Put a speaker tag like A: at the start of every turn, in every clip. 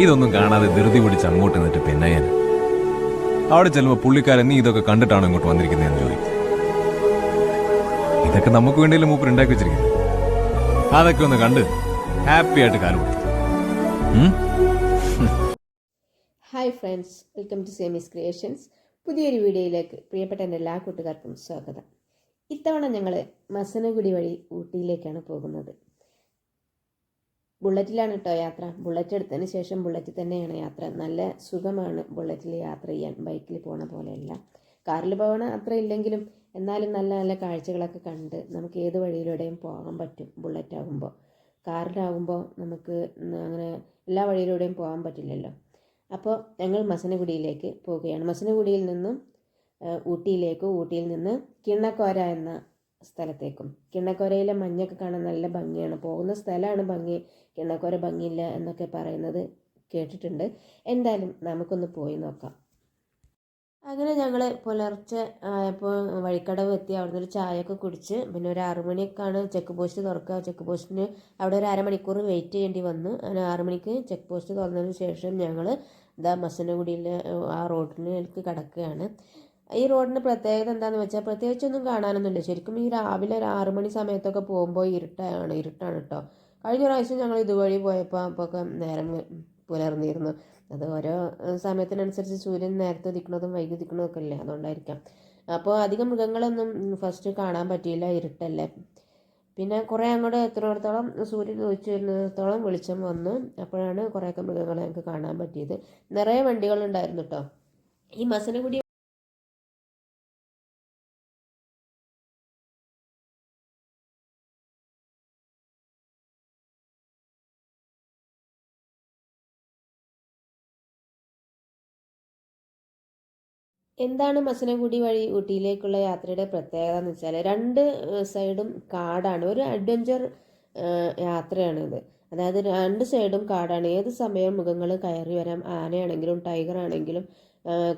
A: ഇതൊന്നും കാണാതെ ധൃതി പിടിച്ച് അങ്ങോട്ട് നിന്നിട്ട് പെണ്ണയ്യാൻ. അവിടെ ചെല്ലുമ്പോൾ പുള്ളിക്കാരൻ നീ ഇതൊക്കെ കണ്ടിട്ടാണോ ഇങ്ങോട്ട് വന്നിരിക്കുന്നതെന്ന് ചോദിക്കും. ഇതൊക്കെ നമുക്ക് വേണ്ടിയല്ലേ മൂപ്പർ ഉണ്ടാക്കി വെച്ചിരിക്കുന്നത്. അതൊക്കെ ഒന്ന് കണ്ട് ഹാപ്പി ആയിട്ട് കാലം കൊടുത്തു.
B: ഹായ് ഫ്രണ്ട്സ്, വെൽക്കം ടു സേമീസ് ക്രിയേഷൻസ്. പുതിയൊരു വീഡിയോയിലേക്ക് പ്രിയപ്പെട്ട എൻ്റെ എല്ലാ കൂട്ടുകാർക്കും സ്വാഗതം. ഇത്തവണ ഞങ്ങൾ മസനഗുഡി വഴി ഊട്ടിയിലേക്കാണ് പോകുന്നത്. ബുള്ളറ്റിലാണ് കേട്ടോ യാത്ര. ബുള്ളറ്റ് എടുത്തതിന് ശേഷം ബുള്ളറ്റിൽ തന്നെയാണ് യാത്ര. നല്ല സുഖമാണ് ബുള്ളറ്റിൽ യാത്ര ചെയ്യാൻ. ബൈക്കിൽ പോണ പോലെയല്ല. കാറിൽ പോകണ അത്ര ഇല്ലെങ്കിലും എന്നാലും നല്ല നല്ല കാഴ്ചകളൊക്കെ കണ്ട് നമുക്ക് ഏത് വഴിയിലൂടെയും പോകാൻ പറ്റും. ബുള്ളറ്റ് ആകുമ്പോൾ, കാറിലാകുമ്പോൾ നമുക്ക് അങ്ങനെ എല്ലാ വഴിയിലൂടെയും പോകാൻ പറ്റില്ലല്ലോ. അപ്പോൾ ഞങ്ങൾ മസനഗുഡിയിലേക്ക് പോവുകയാണ്. മസനഗുഡിയിൽ നിന്നും ഊട്ടിയിലേക്കും, ഊട്ടിയിൽ നിന്ന് കിണ്ണക്കോര എന്ന സ്ഥലത്തേക്കും. കിണ്ണക്കോരയിലെ മഞ്ഞൊക്കെ കാണാൻ നല്ല ഭംഗിയാണ്. പോകുന്ന സ്ഥലമാണ് ഭംഗി, കിണ്ണക്കോര ഭംഗിയില്ല എന്നൊക്കെ പറയുന്നത് കേട്ടിട്ടുണ്ട്. എന്തായാലും നമുക്കൊന്ന് പോയി നോക്കാം. അങ്ങനെ ഞങ്ങൾ പുലർച്ചെ ആയപ്പോൾ വഴിക്കടവ് എത്തി. അവിടെ നിന്ന് ഒരു ചായയൊക്കെ കുടിച്ച് പിന്നെ ഒരു 6 മണിക്കാണ് ചെക്ക് പോസ്റ്റ് തുറക്കുക. ചെക്ക് പോസ്റ്റിന് അവിടെ ഒരു അരമണിക്കൂർ വെയിറ്റ് ചെയ്യേണ്ടി വന്നു. അങ്ങനെ 6 മണിക്ക് ചെക്ക് പോസ്റ്റ് തുറന്നതിന് ശേഷം ഞങ്ങൾ മസനഗുഡിയിലെ ആ റോഡിലേക്ക് കടക്കുകയാണ്. ഈ റോഡിന് പ്രത്യേകത എന്താണെന്ന് വെച്ചാൽ പ്രത്യേകിച്ചൊന്നും കാണാനൊന്നുമില്ല. ശരിക്കും ഈ രാവിലെ ഒരു 6 മണി സമയത്തൊക്കെ പോകുമ്പോൾ ഇരുട്ടാണ് കേട്ടോ. കഴിഞ്ഞ പ്രാവശ്യം ഞങ്ങൾ ഇതുവഴി പോയപ്പോൾ അപ്പോഴൊക്കെ നേരം പുലർന്നിരുന്നു. അത് ഓരോ സമയത്തിനനുസരിച്ച് സൂര്യൻ നേരത്തെ ഉദിക്കുന്നതും വൈകി ഉദിക്കുന്നതും ഒക്കെ അല്ലേ, അതുകൊണ്ടായിരിക്കാം. അപ്പോൾ അധികം മൃഗങ്ങളൊന്നും ഫസ്റ്റ് കാണാൻ പറ്റിയില്ല, ഇരുട്ടല്ലേ. പിന്നെ കുറേ അങ്ങോട്ട് എത്തുന്നിടത്തോളം സൂര്യൻ ഉദിച്ചു വരുന്നിടത്തോളം വെളിച്ചം വന്നു. അപ്പോഴാണ് കുറേയൊക്കെ മൃഗങ്ങളെ ഞങ്ങൾക്ക് കാണാൻ പറ്റിയത്. നിറയെ വണ്ടികളുണ്ടായിരുന്നു കേട്ടോ. ഈ മസനഗുഡി എന്താണ് മസനഗുഡി വഴി ഊട്ടിയിലേക്കുള്ള യാത്രയുടെ പ്രത്യേകത എന്ന് വെച്ചാൽ 2 സൈഡും കാടാണ്. ഒരു അഡ്വഞ്ചർ യാത്രയാണിത്. അതായത് 2 സൈഡും കാടാണ്. ഏത് സമയവും മൃഗങ്ങൾ കയറി വരാം. ആനയാണെങ്കിലും ടൈഗർ ആണെങ്കിലും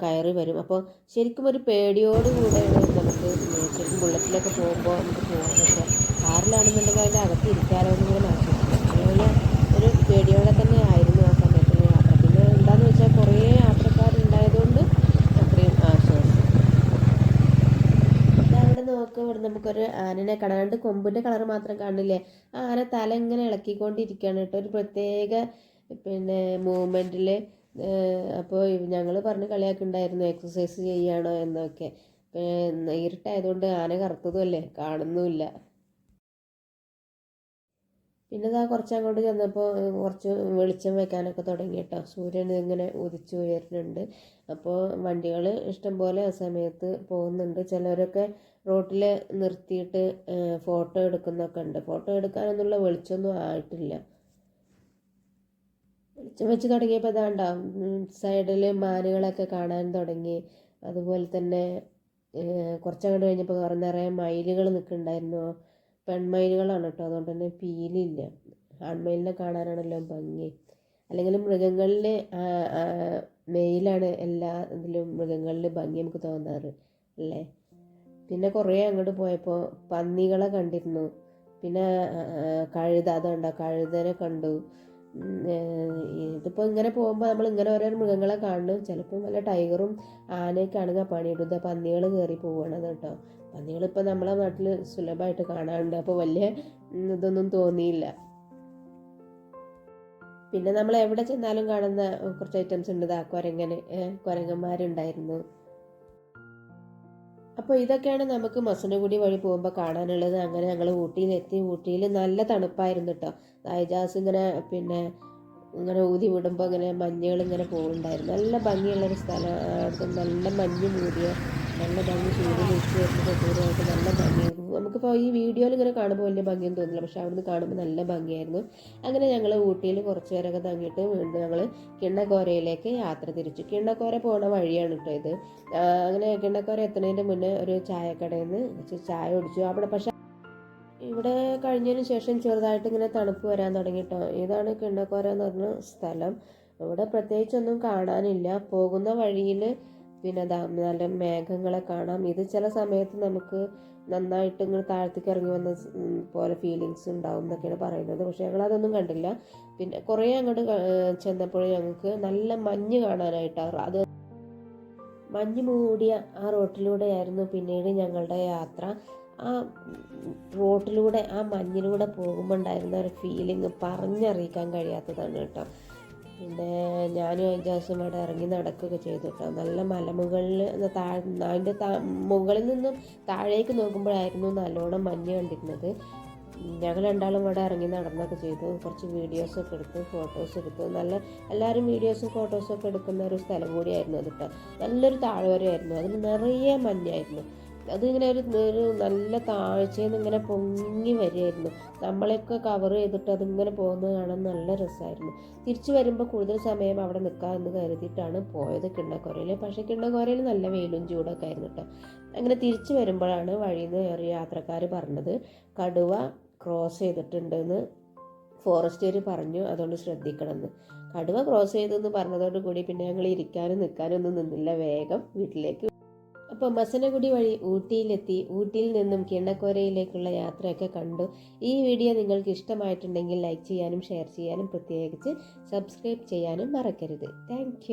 B: കയറി വരും. അപ്പോൾ ശരിക്കും ഒരു പേടിയോടുകൂടെയാണ് നമുക്ക് ശരിക്കും ബുള്ളറ്റിലൊക്കെ പോകുമ്പോൾ നമുക്ക് പോകാൻ പറ്റുക. കാറിലാണെന്നുണ്ടെങ്കിൽ അതിൻ്റെ അകത്ത് ഇരിക്കാനോ ഒന്നും ആശ്വസിക്കും. അങ്ങനെ ഒരു പേടിയോടെ തന്നെ ആയിരുന്നു ആ സമയത്തുള്ള യാത്ര. പിന്നെ എന്താണെന്ന് വെച്ചാൽ കുറേ യാത്രക്കാരുണ്ടായതുകൊണ്ട് അത്രയും ആശ്വാസം. അവിടെ നോക്കുക, ഇവിടെ നമുക്കൊരു ആനനെ കാണാണ്ട് കൊമ്പിൻ്റെ കളർ മാത്രം കാണില്ലേ. ആ ആന തല ഇങ്ങനെ ഇളക്കിക്കൊണ്ടിരിക്കുകയാണ് കേട്ടോ, ഒരു പ്രത്യേക മൂവ്മെൻറ്റിൽ. അപ്പോൾ ഞങ്ങൾ പറഞ്ഞ് കളിയാക്കുണ്ടായിരുന്നു എക്സസൈസ് ചെയ്യുകയാണോ എന്നൊക്കെ. ഇരുട്ടായതുകൊണ്ട് ആന കറുത്തതുമല്ലേ, കാണുന്നുമില്ല. പിന്നെ ഇതാ കുറച്ച് അങ്ങോട്ട് ചെന്നപ്പോൾ കുറച്ച് വെളിച്ചം വെക്കാനൊക്കെ തുടങ്ങി കേട്ടോ. സൂര്യൻ ഇങ്ങനെ ഉദിച്ചു ഉയരുന്നുണ്ട്. അപ്പോൾ വണ്ടികൾ ഇഷ്ടംപോലെ ആ സമയത്ത് പോകുന്നുണ്ട്. ചിലരൊക്കെ റോട്ടിൽ നിർത്തിയിട്ട് ഫോട്ടോ എടുക്കുന്നൊക്കെ ഉണ്ട്. ഫോട്ടോ എടുക്കാനൊന്നുള്ള വെളിച്ചമൊന്നും ആയിട്ടില്ല. വെളിച്ചം വെച്ച് തുടങ്ങിയപ്പോൾ ഇതാണ്ടാവും സൈഡിൽ മാനുകളൊക്കെ കാണാൻ തുടങ്ങി. അതുപോലെ തന്നെ കുറച്ചങ്ങോട്ട് കഴിഞ്ഞപ്പോൾ നിറയെ മയിലുകൾ നിൽക്കുന്നുണ്ടായിരുന്നു. പെൺമയിലുകളാണ് കേട്ടോ, അതുകൊണ്ട് തന്നെ പീലില്ല. ആൺമയിലിനെ കാണാനാണല്ലോ ഭംഗി. അല്ലെങ്കിൽ മൃഗങ്ങളിൽ മെയിലാണ് എല്ലാ ഇതിലും മൃഗങ്ങളിൽ ഭംഗി നമുക്ക് തോന്നാറ് അല്ലേ. പിന്നെ കുറേ അങ്ങോട്ട് പോയപ്പോൾ പന്നികളെ കണ്ടിരുന്നു. പിന്നെ അതുണ്ടോ, കഴുതനെ കണ്ടു. ഇതിപ്പോൾ ഇങ്ങനെ പോകുമ്പോൾ നമ്മൾ ഇങ്ങനെ ഓരോ മൃഗങ്ങളെ കാണുന്നു. ചിലപ്പോൾ വല്ല ടൈഗറും ആനയൊക്കെ ആണെങ്കിൽ പണിയിടുക പന്നികൾ കയറി പോവുകയാണ് കേട്ടോ. പന്നികളിപ്പോൾ നമ്മളെ നാട്ടിൽ സുലഭമായിട്ട് കാണാറുണ്ട്. അപ്പോൾ വലിയ ഇതൊന്നും തോന്നിയില്ല. പിന്നെ നമ്മൾ എവിടെ ചെന്നാലും കാണുന്ന കുറച്ച് ഐറ്റംസ് ഉണ്ട്. കുരങ്ങന്മാരുണ്ടായിരുന്നു. അപ്പോൾ ഇതൊക്കെയാണ് നമുക്ക് മസനഗുഡി വഴി പോകുമ്പോൾ കാണാനുള്ളത്. അങ്ങനെ ഞങ്ങൾ ഊട്ടിയിലെത്തി. ഊട്ടിയിൽ നല്ല തണുപ്പായിരുന്നു കേട്ടോ. ദായിജാസ് ഇങ്ങനെ ഊതി വിടുമ്പോൾ ഇങ്ങനെ മഞ്ഞുകൾ ഇങ്ങനെ പോകുന്നുണ്ടായിരുന്നു. നല്ല ഭംഗിയുള്ളൊരു സ്ഥലം. അവിടുത്തെ നല്ല മഞ്ഞ് മൂടിയ നല്ല ഭംഗി, സൂര്യൻ ഉച്ച വരുന്നത് ദൂരമായിട്ട് നല്ല ഭംഗിയായിരുന്നു. നമുക്കിപ്പോൾ ഈ വീഡിയോയിൽ ഇങ്ങനെ കാണുമ്പോൾ വലിയ ഭംഗിയൊന്നും തോന്നില്ല, പക്ഷെ അവിടുന്ന് കാണുമ്പോൾ നല്ല ഭംഗിയായിരുന്നു. അങ്ങനെ ഞങ്ങൾ ഊട്ടിയിൽ കുറച്ച് നേരമൊക്കെ തങ്ങിയിട്ട് വീണ്ടും ഞങ്ങൾ കിണ്ണക്കോരയിലേക്ക് യാത്ര തിരിച്ചു. കിണ്ണക്കോര പോണ വഴിയാണ് കേട്ടോ ഇത്. അങ്ങനെ കിണ്ണക്കോര എത്തുന്നതിൻ്റെ മുന്നേ ഒരു ചായക്കടയിൽ നിന്ന് ചായ കുടിച്ചു. അവിടെ പക്ഷെ ഇവിടെ കഴിഞ്ഞതിന് ശേഷം ചെറുതായിട്ട് ഇങ്ങനെ തണുപ്പ് വരാൻ തുടങ്ങി കേട്ടോ. ഇതാണ് കിണ്ണക്കോര എന്ന് പറഞ്ഞ സ്ഥലം. ഇവിടെ പ്രത്യേകിച്ചൊന്നും കാണാനില്ല. പോകുന്ന വഴിയിൽ നല്ല മേഘങ്ങളെ കാണാം. ഇത് ചില സമയത്ത് നമുക്ക് നന്നായിട്ട് ഇങ്ങനെ താഴത്തേക്ക് ഇറങ്ങി വന്ന പോലെ ഫീലിങ്സ് ഉണ്ടാവും എന്നൊക്കെയാണ് പറയുന്നത്. പക്ഷേ ഞങ്ങളതൊന്നും കണ്ടില്ല. പിന്നെ കുറേ അങ്ങോട്ട് ചെന്നപ്പോൾ ഞങ്ങൾക്ക് നല്ല മഞ്ഞ് കാണാനായിട്ടാണ്. അത് മഞ്ഞ് മൂടിയ ആ റോട്ടിലൂടെയായിരുന്നു പിന്നീട് ഞങ്ങളുടെ യാത്ര. ആ റോട്ടിലൂടെ ആ മഞ്ഞിലൂടെ പോകുമ്പോൾ ഉണ്ടായിരുന്ന ഒരു ഫീലിംഗ് പറഞ്ഞറിയിക്കാൻ കഴിയാത്തതാണ് കേട്ടോ. പിന്നെ ഞാനും അജാസും അവിടെ ഇറങ്ങി നടക്കുകയൊക്കെ ചെയ്തു കേട്ടോ. നല്ല മലമുകളിൽ അതിൻ്റെ മുകളിൽ നിന്നും താഴേക്ക് നോക്കുമ്പോഴായിരുന്നു നല്ലോണം മഞ്ഞ് കണ്ടിരുന്നത്. ഞങ്ങൾ രണ്ടാളും ഇവിടെ ഇറങ്ങി നടന്നൊക്കെ ചെയ്തു. കുറച്ച് വീഡിയോസൊക്കെ എടുത്തു, ഫോട്ടോസ് എടുത്തു. എല്ലാവരും വീഡിയോസും ഫോട്ടോസും ഒക്കെ എടുക്കുന്ന ഒരു സ്ഥലം കൂടിയായിരുന്നു അത് കേട്ടോ. നല്ലൊരു താഴ്വരയായിരുന്നു, അതിൽ നിറയെ മഞ്ഞായിരുന്നു. അതിങ്ങനെ ഒരു നല്ല താഴ്ചയിൽ നിന്ന് ഇങ്ങനെ പൊങ്ങി വരികയായിരുന്നു. നമ്മളെയൊക്കെ കവർ ചെയ്തിട്ട് അതിങ്ങനെ പോകുന്നത് കാണാൻ നല്ല രസമായിരുന്നു. തിരിച്ചു വരുമ്പോൾ കൂടുതൽ സമയം അവിടെ നിൽക്കാമെന്ന് കരുതിയിട്ടാണ് പോയത് കിണ്ണക്കോരയിൽ. പക്ഷേ കിണ്ണക്കോരയിൽ നല്ല വെയിലും ചൂടൊക്കെ ആയിരുന്നു കേട്ടോ. അങ്ങനെ തിരിച്ചു വരുമ്പോഴാണ് വഴിയിൽ നിന്ന് ഒരു യാത്രക്കാർ പറഞ്ഞത് കടുവ ക്രോസ് ചെയ്തിട്ടുണ്ടെന്ന് ഫോറസ്റ്റുകാർ പറഞ്ഞു, അതുകൊണ്ട് ശ്രദ്ധിക്കണമെന്ന്. കടുവ ക്രോസ് ചെയ്തെന്ന് പറഞ്ഞതോടുകൂടി പിന്നെ ഞങ്ങൾ ഇരിക്കാനും നിൽക്കാനും ഒന്നും നിന്നില്ല, വേഗം വീട്ടിലേക്ക്. അപ്പോൾ മസനഗുഡി വഴി ഊട്ടിയിലെത്തി. ഊട്ടിയിൽ നിന്നും കിണ്ണക്കോരയിലേക്കുള്ള യാത്രയൊക്കെ കണ്ടു. ഈ വീഡിയോ നിങ്ങൾക്ക് ഇഷ്ടമായിട്ടുണ്ടെങ്കിൽ ലൈക്ക് ചെയ്യാനും ഷെയർ ചെയ്യാനും പ്രത്യേകിച്ച് സബ്സ്ക്രൈബ് ചെയ്യാനും മറക്കരുത്. താങ്ക്